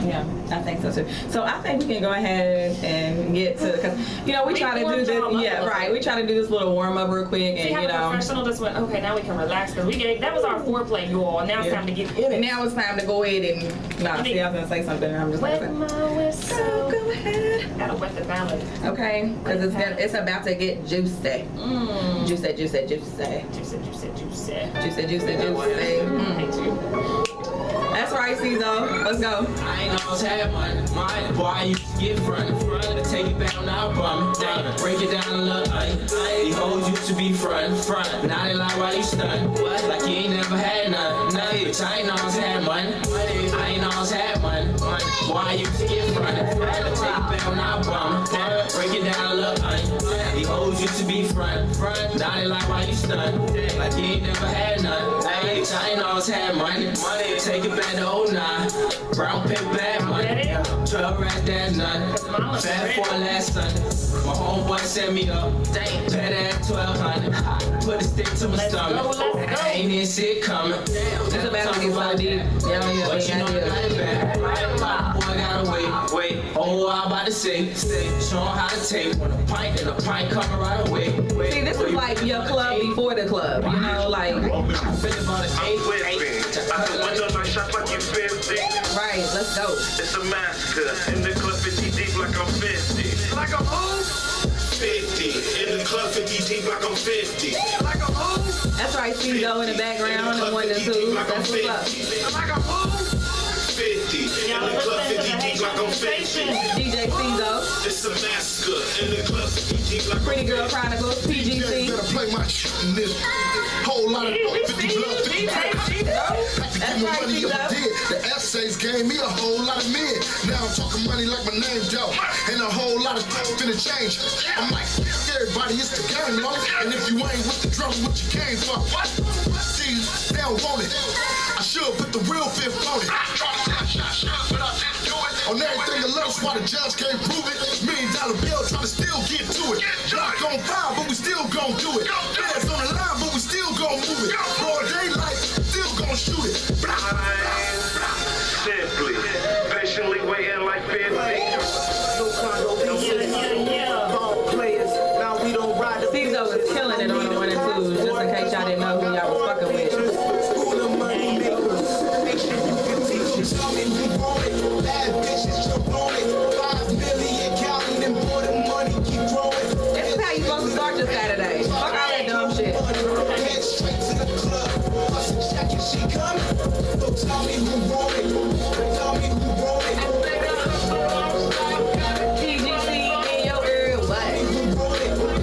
Yeah, I think so too. So I think we can go ahead and get to, because we try to do this. Yeah, right. We try to do this little warm up real quick, and see how professional just went. Okay, now we can relax because that was our foreplay, you all. Now it's time to get in it. Now it's time to go ahead and see. I was gonna say something. I'm just wet my whistle. Go ahead. Gotta wet the palate. Okay, because it's about to get juicy. Juicy. That's right, Caesar. Let's go. I ain't always had money. Boy, I used to get front. To take it down now, bum. Break it down a little. These hoes used to be front. Now they lie while you stun. Like you ain't never had none. Bitch, I ain't always had money. I ain't always had money. Boy, I used to get front. To take it down now, bum. Break it down a little. These hoes used to be front. Now they lie while you stun. Like you ain't never had none. Bitch, I ain't always had money. Take it back to 09. Brown paper bag money. 12 racks, that's none. Fat for last Sunday. My homeboy set me up. Pet at 1200. Put a stick to my stomach. I ain't even see it coming. It's about to get so deep. But you know I got it back. Boy, gotta wait. Oh, I'm about to say. Show 'em how to take. When a pint and a pint coming right away. See, this is like your club before the club. Like. Right, let's go. It's a massacre in the club 50 deep like I'm 50. Like I'm who? 50. In the club 50 deep like I'm 50. Like I'm who? That's right, Cezo in the background and 1 and 2. That's what's up. Like I'm who? 50. In the club 50 deep like I'm 50. DJ Cezo. It's a massacre in the club 50 deep like I'm 50. Pretty Girl Chronicles, PGC. Better play my shit in this whole lot of 50 blood, 50 That's right, Cezo. The essays gave me a whole lot of men. Now I'm talking money like my name Joe. And a whole lot of finna change. I'm like, everybody, it's the game, yo. And if you ain't with the drum, what you came for? See, they don't want it. I should put the real fifth on it. On everything else, why the judge can't prove it. $1 million bill trying to still get to it. Block on fire, but we still gon' do it. Feds on the line, but we still gon' move it. Broad daylight, still gon' shoot it. Simply, patiently waiting like 50. Cezo was killing it on the 1 and 2, just in case y'all didn't know who y'all was fucking with. This is how you supposed to start your Saturday. Fuck all that dumb shit. PGC in your ear, what?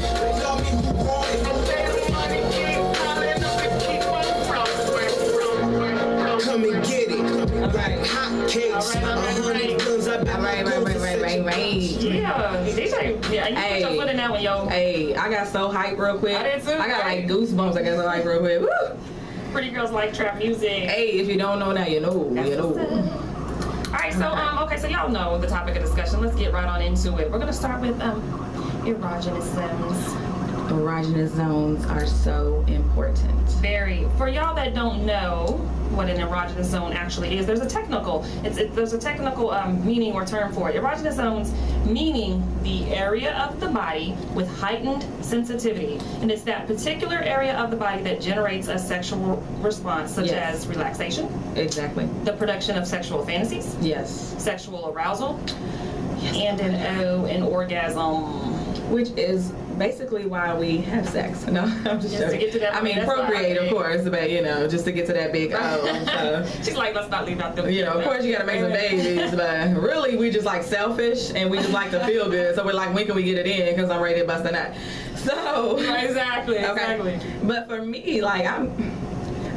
Come and get it. Like hot cakes. 100 guns. I bet Right. Yeah, DJ. Yeah, you put your foot in that one, yo. Hey, I got so hyped real quick. I did too. I got like goosebumps. I got so hyped real quick. Woo! Pretty girls like trap music. Hey, if you don't know now, you know. All right, so okay, so y'all know the topic of discussion. Let's get right on into it. We're gonna start with erogenous zones. Erogenous zones are so important. Very. For y'all that don't know what an erogenous zone actually is, there's a technical meaning or term for it. Erogenous zones meaning the area of the body with heightened sensitivity, and it's that particular area of the body that generates a sexual response, such as relaxation, Exactly. the production of sexual fantasies, Yes. sexual arousal, and an orgasm. Which is basically why we have sex. No, I'm just joking. to get to that I mean, point, that's procreate, why. of course, but just to get to that big so, She's like, let's not leave out the. of course you gotta make some babies, but really we just like selfish and we just like to feel good. So we're like, when can we get it in? Because I'm ready to bust a nut. So Exactly. But for me, like I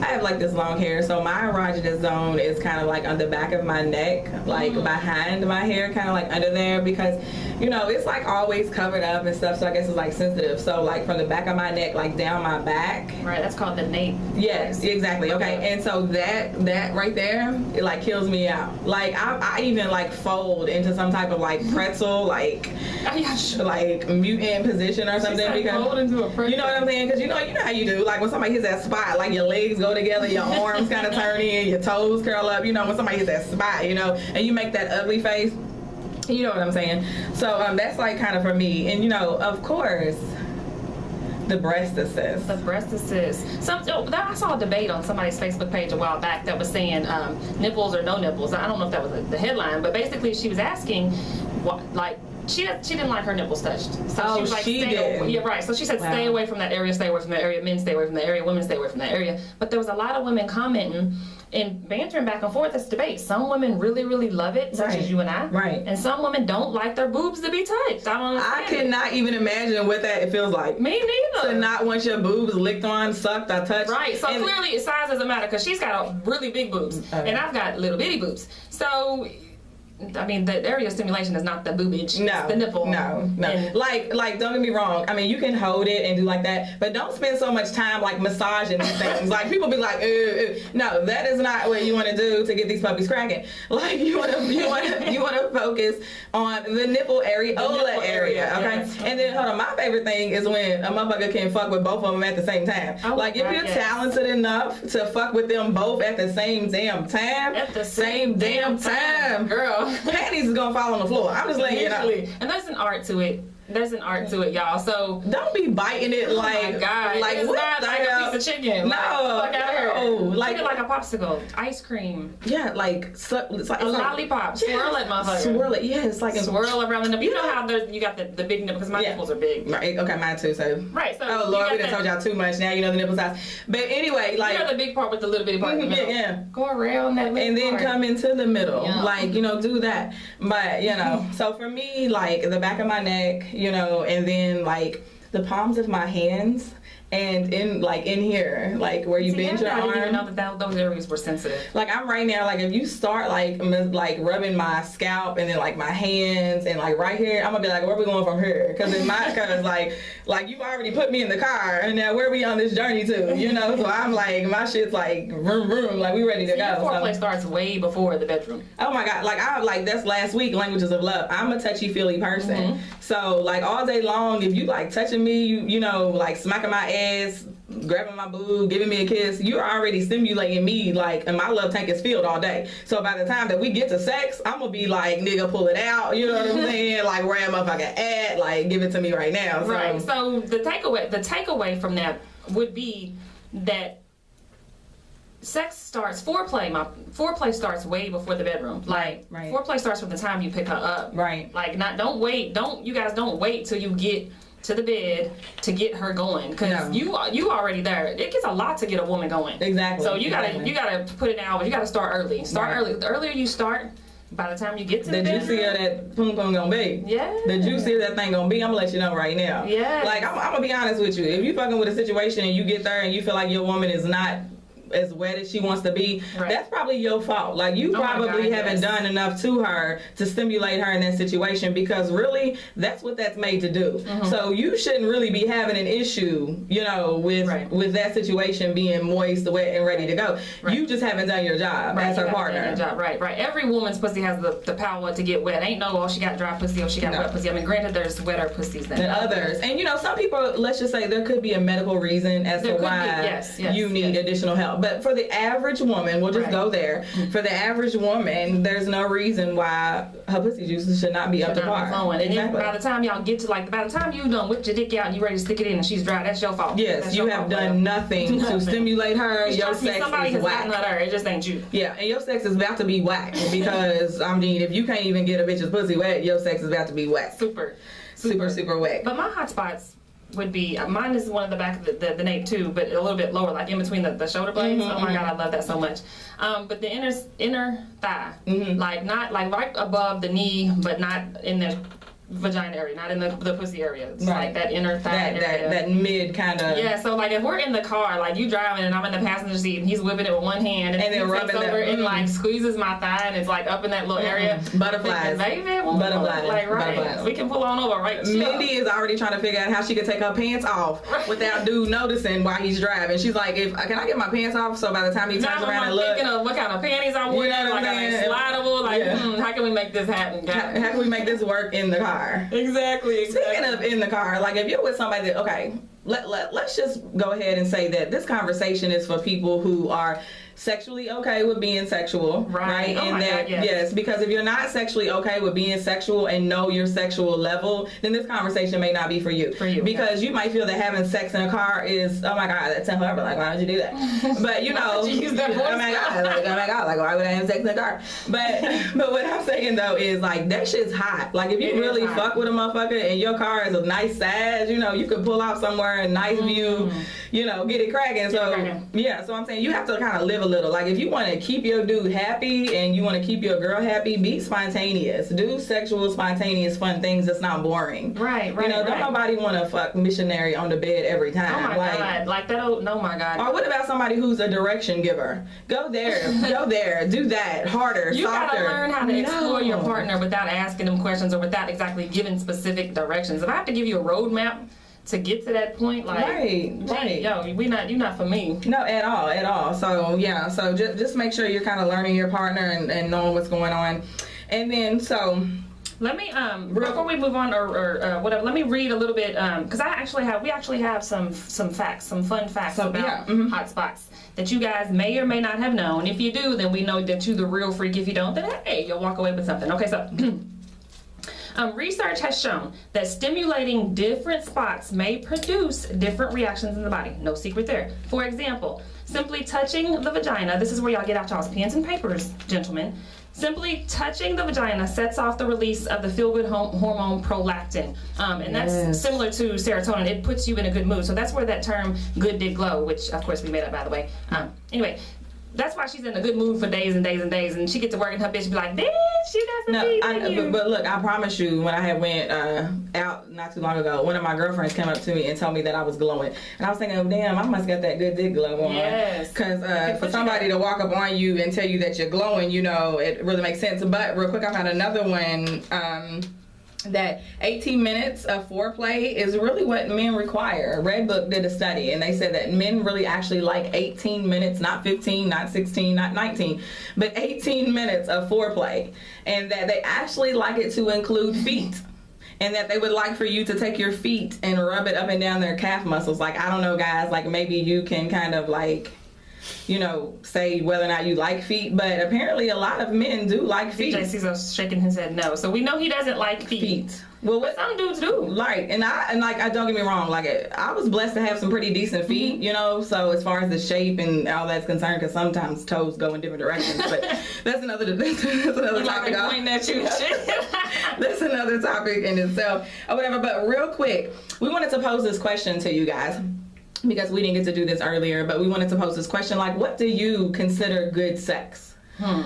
have like this long hair, so my erogenous zone is kind of like on the back of my neck, like behind my hair, kind of like under there, because it's like always covered up and stuff, so I guess it's like sensitive. So like from the back of my neck, like down my back. Right, that's called the nape. Yes, exactly. Okay, and so that right there, it like kills me out. Like I even like fold into some type of like pretzel, like mutant position or something, because fold into a pretzel. you know what I'm saying? Because you know how you do. Like when somebody hits that spot, like your legs go go together, your arms kind of turn in, your toes curl up, you know, when somebody hits that spot, you know, and you make that ugly face. You know what I'm saying? So that's like kind of for me. And you know, of course, the breast assist. The breast assist. I saw a debate on somebody's Facebook page a while back that was saying nipples or no nipples. I don't know if that was the headline, but basically she was asking, what, like, she didn't like her nipples touched. So she was like, stay away. Yeah, right. So she said, stay away from that area, stay away from that area, men stay away from that area, women stay away from that area. But there was a lot of women commenting and bantering back and forth this debate. Some women really, really love it, such as you and I. Right. And some women don't like their boobs to be touched. I don't understand. I cannot even imagine what that it feels like. Me neither. To not want your boobs licked on, sucked, or touched. Right. So clearly size doesn't matter because she's got really big boobs and I've got little bitty boobs. So I mean, the area of stimulation is not the boobage. No. It's the nipple. No. Like, don't get me wrong. I mean, you can hold it and do like that, but don't spend so much time like massaging these things. Like, people be like, no, that is not what you want to do to get these puppies cracking. Like, you want to focus on the nipple area, area, okay? Yes. And then, hold on, my favorite thing is when a motherfucker can fuck with both of them at the same time. Oh, like, if you're talented enough to fuck with them both at the same damn time, girl. Panties is gonna fall on the floor. I'm just letting you know. And there's an art to it. There's an art to it, y'all. So don't be biting it like, oh my God. Like it's what not like a piece of chicken. No, fuck out of here. Like treat it like a popsicle, ice cream. Yeah, like it's like a lollipop. Yeah. Swirl it, motherfucker. Swirl it. Yeah, it's like swirl around the nipple. You know how you got the big nipple because my nipples are big. Right. Okay, mine too. So right. So oh Lord, we done told y'all too much. Now you know the nipple size. But anyway, like you know the big part with the little bitty part. Yeah. Go around that. And then come into the middle. Yeah. Like do that. But so for me, like the back of my neck, and then like the palms of my hands and in here, like where you bend your arm. I didn't even know that those areas were sensitive. Like I'm right now, like if you start like rubbing my scalp and then like my hands and like right here, I'm gonna be like, where are we going from here? Because like you've already put me in the car and now where are we on this journey to? So I'm like, my shit's like vroom vroom, like we ready to go. Your foreplay starts way before the bedroom. Oh my God, like that's last week, languages of love. I'm a touchy feely person, so like all day long, if you like touching me, like smacking my ass, grabbing my boob, giving me a kiss, you're already stimulating me, like, and my love tank is filled all day. So by the time that we get to sex, I'm gonna be like, nigga, pull it out, you know what I'm saying? Like, where am I fucking at? Like, give it to me right now. So. Right. So the takeaway from that would be that foreplay starts way before the bedroom. Like, foreplay starts from the time you pick her up. Right. Like, you guys don't wait till you get to the bed to get her going, because you already there. It gets a lot to get a woman going. Exactly. So you gotta put it out. You gotta start early. Early. The earlier you start, by the time you get to the bedroom, juicier that poom poom gonna be. Yeah. The juicier that thing gonna be. I'm gonna let you know right now. Yeah. Like I'm gonna be honest with you. If you fucking with a situation and you get there and you feel like your woman is not as wet as she wants to be, that's probably your fault. Like you probably haven't done enough to her to stimulate her in that situation, because really that's what that's made to do. So you shouldn't really be having an issue, with that situation being moist, wet, and ready to go. You just haven't done your job as her partner. Right. Every woman's pussy has the power to get wet. Ain't no, she got dry pussy or she got wet pussy. I mean, granted, there's wetter pussies than others. And some people, let's just say there could be a medical reason as to why you need additional help. But for the average woman, we'll just go there. For the average woman, there's no reason why her pussy juices should not be up to par. And then by the time y'all get to by the time you done whipped your dick out and you ready to stick it in and she's dry, that's your fault. Yes, you have done nothing to stimulate her. Your sex is whack. Not her. It just ain't you. Yeah, and your sex is about to be whack, because I mean, if you can't even get a bitch's pussy wet, your sex is about to be wet. Super wet. But my hot spots would be, mine is one of the back of the nape too, but a little bit lower, like in between the shoulder blades. Oh my God, I love that so much. But the inner thigh, like not like right above the knee, but not in the vagina area, not in the pussy area. It's like that inner thigh area. That mid kind of. Yeah, so like if we're in the car, like you driving and I'm in the passenger seat and he's whipping it with one hand and then rubbing over and like squeezes my thigh and it's like up in that little area. Butterflies. Butterflies. Like butterflies. We can pull on over, right? Mindy is already trying to figure out how she could take her pants off without dude noticing while he's driving. She's like, can I get my pants off? So by the time he turns around and looks. Thinking of what kind of panties I'm wearing, like are they slidable? Like, how can we make this happen? How can we make this work in the car? Exactly. Speaking of in the car, like if you're with somebody that, let's just go ahead and say that this conversation is for people who are sexually okay with being sexual, right? Oh and my that God, yes. because if you're not sexually okay with being sexual and know your sexual level, then this conversation may not be for you. Because you might feel that having sex in a car is, oh my God, that's horrible. Like, why would you do that? But you know, use that voice? oh my God, like why would I have sex in a car? But what I'm saying though is like that shit's hot. Like if you really fuck with a motherfucker and your car is a nice size, you know, you could pull out somewhere, a nice view, you know, get it cracking. So yeah, so I'm saying you have to kind of live a little. Like if you want to keep your dude happy and you want to keep your girl happy, be spontaneous. Do sexual, spontaneous, fun things that's not boring. Right. You know, don't nobody want to fuck missionary on the bed every time. Oh my God. Like that. Oh my God. Or what about somebody who's a direction giver? Go there. Go there. Do that. Harder. You softer. gotta learn how to explore your partner without asking them questions or without exactly giving specific directions. If I have to give you a roadmap to get to that point, like, right. Yo, you're not for me. No, at all. So yeah, so just make sure you're kind of learning your partner and knowing what's going on, and then so. Let me before we move on or whatever. Let me read a little bit because we actually have some facts, some fun facts about hot spots that you guys may or may not have known. If you do, then we know that you're the real freak. If you don't, then hey, you'll walk away with something. Okay, so. Research has shown that stimulating different spots may produce different reactions in the body. No secret there. For example, simply touching the vagina, this is where y'all get out y'all's pens and papers, gentlemen. Simply touching the vagina sets off the release of the feel-good hormone prolactin. And that's similar to serotonin. It puts you in a good mood. So that's where that term good did glow, which of course we made up, by the way. Anyway. That's why she's in a good mood for days and days and days, and she gets to work and her bitch be like, bitch, you got some but look, I promise you, when I had went out not too long ago, one of my girlfriends came up to me and told me that I was glowing, and I was thinking, damn, I must got that good dick glow on. Yes. Because for somebody to walk up on you and tell you that you're glowing, you know, it really makes sense. But real quick, I found another one. That 18 minutes of foreplay is really what men require. Red Book did a study and they said that men really actually like 18 minutes, not 15, not 16, not 19, but 18 minutes of foreplay, and that they actually like it to include feet. And that they would like for you to take your feet and rub it up and down their calf muscles. Like, I don't know, guys, like maybe you can kind of like, you know, say whether or not you like feet, but apparently a lot of men do like feet. DJ Caesar's shaking his head no, so we know he doesn't like feet. Well, what some dudes do. Like, and I don't get me wrong, like I was blessed to have some pretty decent feet, you know. So as far as the shape and all that's concerned, because sometimes toes go in different directions, but that's another topic. That's another topic in itself or whatever. But real quick, we wanted to pose this question to you guys, because we didn't get to do this earlier, but we wanted to pose this question, like, what do you consider good sex?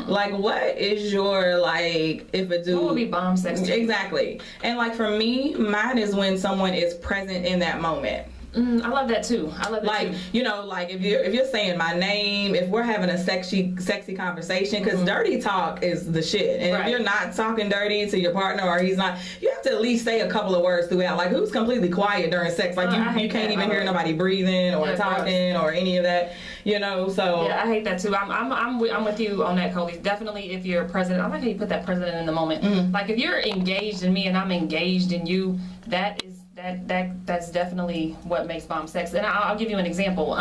Like, what is your, like, if a dude... What would be bomb sex? Exactly. And, like, for me, mine is when someone is present in that moment. I love that too. Like, you know, like if you're saying my name, if we're having a sexy conversation, because dirty talk is the shit. And if you're not talking dirty to your partner or he's not, you have to at least say a couple of words throughout. Like, who's completely quiet during sex? Like, you can't even hear nobody breathing or talking or any of that. You know, so yeah, I hate that too. I'm with you on that, Colie. Definitely, if you're president, I like how you put that president in the moment. Like, if you're engaged in me and I'm engaged in you, that's definitely what makes bomb sex. And I'll give you an example.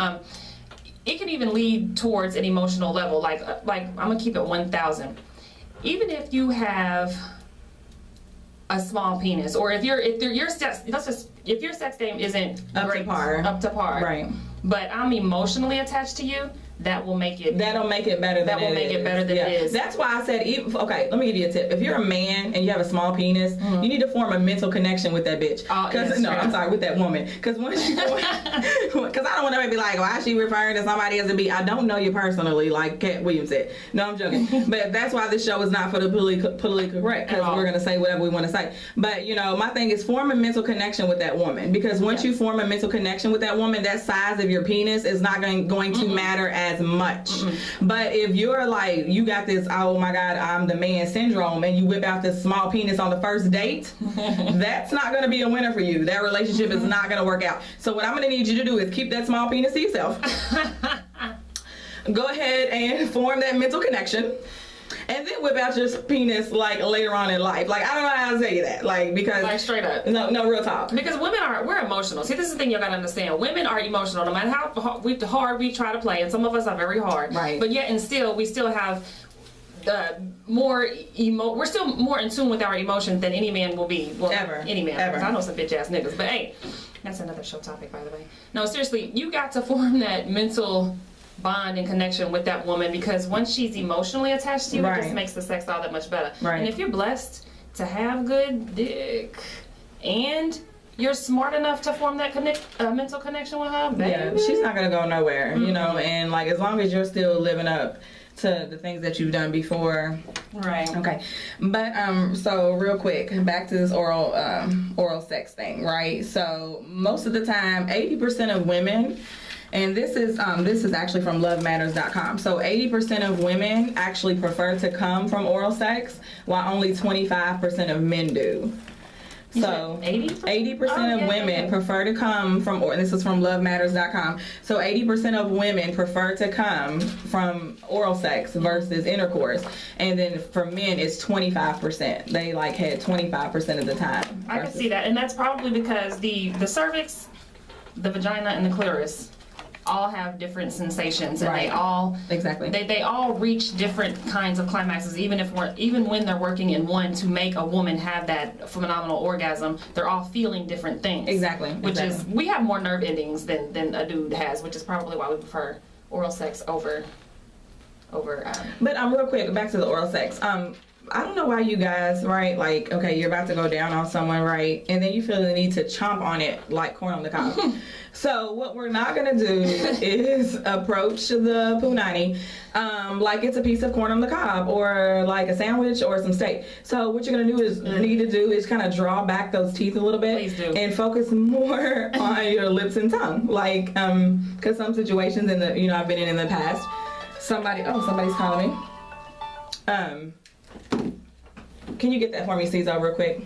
It can even lead towards an emotional level. Like I'm gonna keep it 1,000. Even if you have a small penis, or if your sex game isn't up to par, right? But I'm emotionally attached to you. That'll make it better than it is. That's why I said, okay, let me give you a tip. If you're a man and you have a small penis, you need to form a mental connection with that bitch. I'm sorry, with that woman. Because once you, because I don't want to be like, why is she referring to somebody as a B? I don't know you personally, like Cat Williams said. No, I'm joking. But that's why this show is not for the politically correct, because we're going to say whatever we want to say. But, you know, my thing is form a mental connection with that woman. Because once you form a mental connection with that woman, that size of your penis is not going to matter as much. But if you're like, you got this, oh my God, I'm the man syndrome, and you whip out this small penis on the first date, that's not going to be a winner for you. That relationship is not going to work out. So what I'm going to need you to do is keep that small penis to yourself. Go ahead and form that mental connection. And then whip out your penis like later on in life. Like, I don't know how to tell you that. Like, because Like straight up. No, real talk. Because we're emotional. See, this is the thing you gotta understand. Women are emotional, no matter how hard we try to play, and some of us are very hard. Right. But yet, and still, we still have we're still more in tune with our emotions than any man will be. Well, ever. Any man. Ever. I know some bitch ass niggas, but hey, that's another show topic, by the way. No, seriously, you got to form that mental bond and connection with that woman, because once she's emotionally attached to you, it just makes the sex all that much better. Right. And if you're blessed to have good dick and you're smart enough to form that mental connection with her, baby. Yeah, she's not gonna go nowhere, you know. And like, as long as you're still living up to the things that you've done before. Right. Okay. But so real quick, back to this oral sex thing, right? So most of the time, 80% of women, and this is actually from lovematters.com. So 80% of women actually prefer to come from oral sex, while only 25% of men do. So 80% of women prefer to come from, or this is from lovematters.com. So 80% of women prefer to come from oral sex versus intercourse. And then for men, it's 25%. They like had 25% of the time. I can see that. And that's probably because the cervix, the vagina, and the clitoris all have different sensations, and they all they all reach different kinds of climaxes. Even when they're working in one to make a woman have that phenomenal orgasm, they're all feeling different things. Which is, we have more nerve endings than a dude has, which is probably why we prefer oral sex over. But real quick, back to the oral sex. I don't know why you guys, right, like, okay, you're about to go down on someone, right, and then you feel the need to chomp on it like corn on the cob. So what we're not going to do is approach the punani like it's a piece of corn on the cob or like a sandwich or some steak. So what you're going to need to do is kind of draw back those teeth a little bit and focus more on your lips and tongue. Like, because some situations I've been in the past, somebody's calling me. Can you get that for me, Cesar, real quick?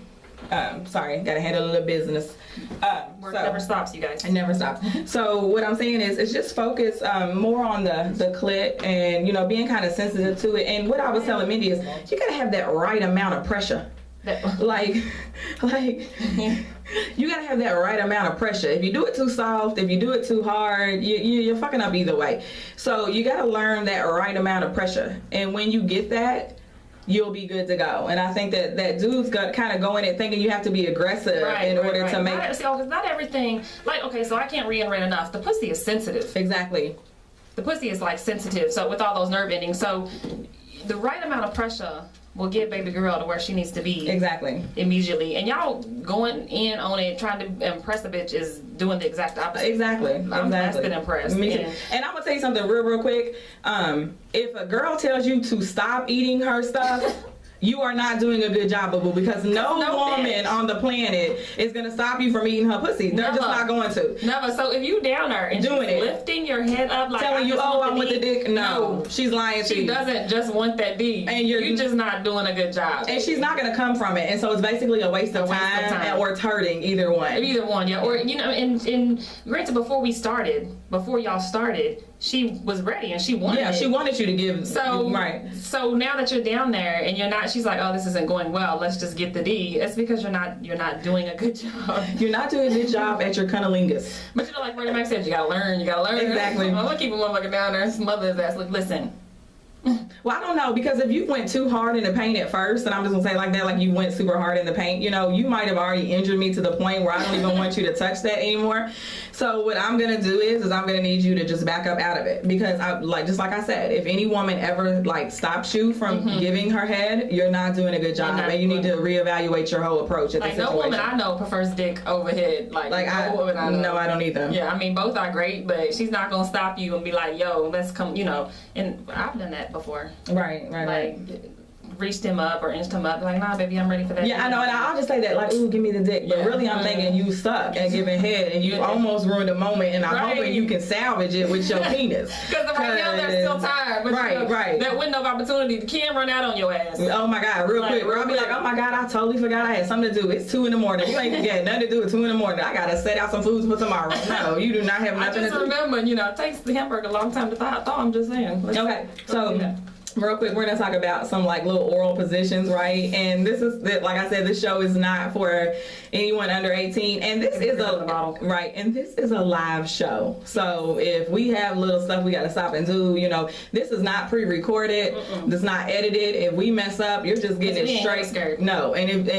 Sorry, gotta handle a little business. Work never stops, you guys. It never stops. So what I'm saying is just focus more on the clit and, being kind of sensitive to it. And what I was telling Mindy is you gotta have that right amount of pressure. Like you gotta have that right amount of pressure. If you do it too soft, if you do it too hard, you're fucking up either way. So you gotta learn that right amount of pressure. And when you get that, you'll be good to go. And I think that dudes got kind of go in it thinking you have to be aggressive in order to make. Because not everything, like, okay, so I can't reiterate enough. The pussy is sensitive. Exactly. The pussy is like sensitive. So with all those nerve endings, so the right amount of pressure will get baby girl to where she needs to be. Exactly. Immediately. And y'all going in on it, trying to impress a bitch is doing the exact opposite. Exactly. I'm less than impressed. Me too. And I'm gonna tell you something real quick. If a girl tells you to stop eating her stuff, you are not doing a good job, boo-boo, because no woman on the planet is going to stop you from eating her pussy. They're just not going to. Never. So if you down her and doing it, lifting your head up like telling you, I want the dick. No, she's lying to you. She doesn't just want that D. And you're just not doing a good job. And she's not going to come from it. And so it's basically a waste of time. Or it's hurting, either one. Either one, yeah. Or, and granted, before y'all started, she was ready and she wanted it. She wanted you to give. So now that you're down there and you're not, she's like, oh, this isn't going well, let's just get the D. It's because you're not doing a good job. You're not doing a good job at your cunnilingus. But like Freddie Mac said, you gotta learn. Exactly. I'm gonna keep a motherfucker down there and smother his ass. Like, listen. Well, I don't know, because if you went too hard in the paint at first, and I'm just gonna say like that, like you went super hard in the paint, you might have already injured me to the point where I don't even want you to touch that anymore. So what I'm gonna do is I'm gonna need you to just back up out of it, because just like I said, if any woman ever stops you from giving her head, you're not doing a good job, and you need to reevaluate your whole approach at the situation. No woman I know prefers dick over head. No woman I know. No, I don't either. Yeah, I mean both are great, but she's not gonna stop you and be like, yo, let's come, and I've done that before. Right. Reached him up or inched him up, like, nah, baby, I'm ready for that. Yeah, I know, and I'll just say that, like, ooh, give me the dick. But really, I'm thinking you suck at giving head, and you almost ruined the moment, and I'm hoping you can salvage it with your penis. Because right now they're still tired. But right. That window of opportunity can run out on your ass. Oh my God, real quick. I'll be like, oh my God, I totally forgot I had something to do. It's 2 a.m. You ain't got nothing to do at 2 a.m. I gotta set out some foods for tomorrow. No, you do not have nothing to do. I just remember, it takes the hamburger a long time to thaw. I'm just saying. Okay, so real quick, we're gonna talk about some like little oral positions, right? And this is, like I said, this show is not for anyone under 18, and this is a right, and this is a live show. So if we have little stuff we gotta stop and do, you know, this is not pre-recorded, this is not edited. If we mess up, you're just getting it straight. No, and